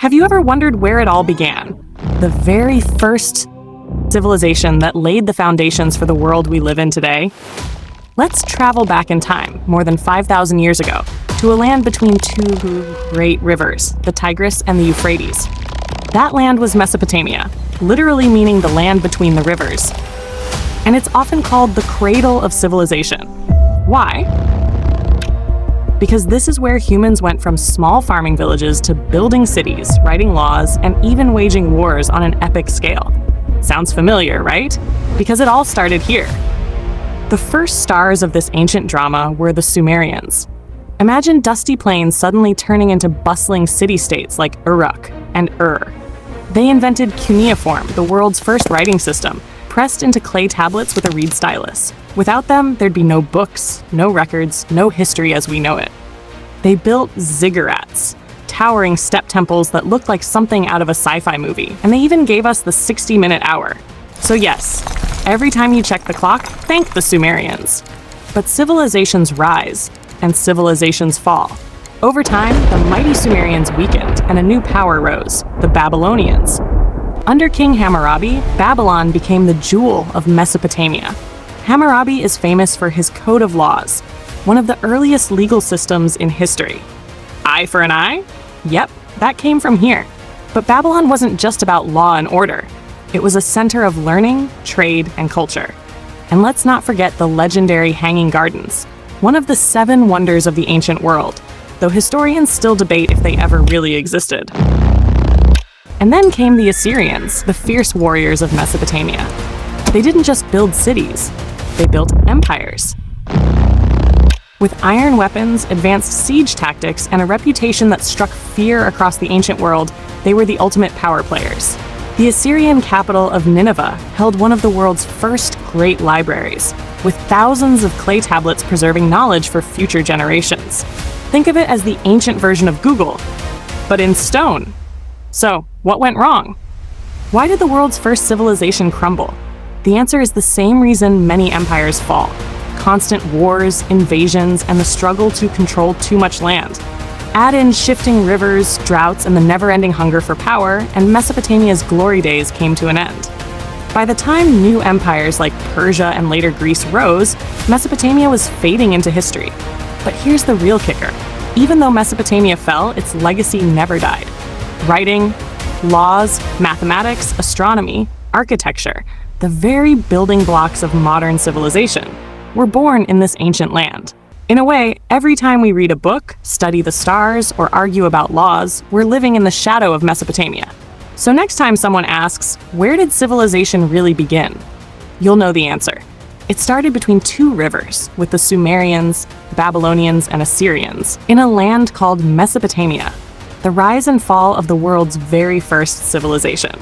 Have you ever wondered where it all began? The very first civilization that laid the foundations for the world we live in today? Let's travel back in time, more than 5,000 years ago, to a land between two great rivers, the Tigris and the Euphrates. That land was Mesopotamia, literally meaning the land between the rivers. And it's often called the Cradle of Civilization. Why? Because this is where humans went from small farming villages to building cities, writing laws, and even waging wars on an epic scale. Sounds familiar, right? Because it all started here. The first stars of this ancient drama were the Sumerians. Imagine dusty plains suddenly turning into bustling city-states like Uruk and Ur. They invented Cuneiform, the world's first writing system, pressed into clay tablets with a reed stylus. Without them, there'd be no books, no records, no history as we know it. They built ziggurats, towering step temples that looked like something out of a sci-fi movie, and they even gave us the 60-minute hour. So yes, every time you check the clock, thank the Sumerians. But civilizations rise, and civilizations fall. Over time, the mighty Sumerians weakened, and a new power rose, the Babylonians. Under King Hammurabi, Babylon became the jewel of Mesopotamia. Hammurabi is famous for his code of laws, one of the earliest legal systems in history. Eye for an eye? Yep, that came from here. But Babylon wasn't just about law and order. It was a center of learning, trade, and culture. And let's not forget the legendary Hanging Gardens, one of the 7 wonders of the ancient world, though historians still debate if they ever really existed. And then came the Assyrians, the fierce warriors of Mesopotamia. They didn't just build cities, they built empires. With iron weapons, advanced siege tactics, and a reputation that struck fear across the ancient world, they were the ultimate power players. The Assyrian capital of Nineveh held one of the world's first great libraries, with thousands of clay tablets preserving knowledge for future generations. Think of it as the ancient version of Google, but in stone. So, what went wrong? Why did the world's first civilization crumble? The answer is the same reason many empires fall: constant wars, invasions, and the struggle to control too much land. Add in shifting rivers, droughts, and the never-ending hunger for power, and Mesopotamia's glory days came to an end. By the time new empires like Persia and later Greece rose, Mesopotamia was fading into history. But here's the real kicker. Even though Mesopotamia fell, its legacy never died. Writing, laws, mathematics, astronomy, architecture, the very building blocks of modern civilization, were born in this ancient land. In a way, every time we read a book, study the stars, or argue about laws, we're living in the shadow of Mesopotamia. So next time someone asks, where did civilization really begin? You'll know the answer. It started between 2 rivers, with the Sumerians, Babylonians, and Assyrians, in a land called Mesopotamia, the rise and fall of the world's very first civilization.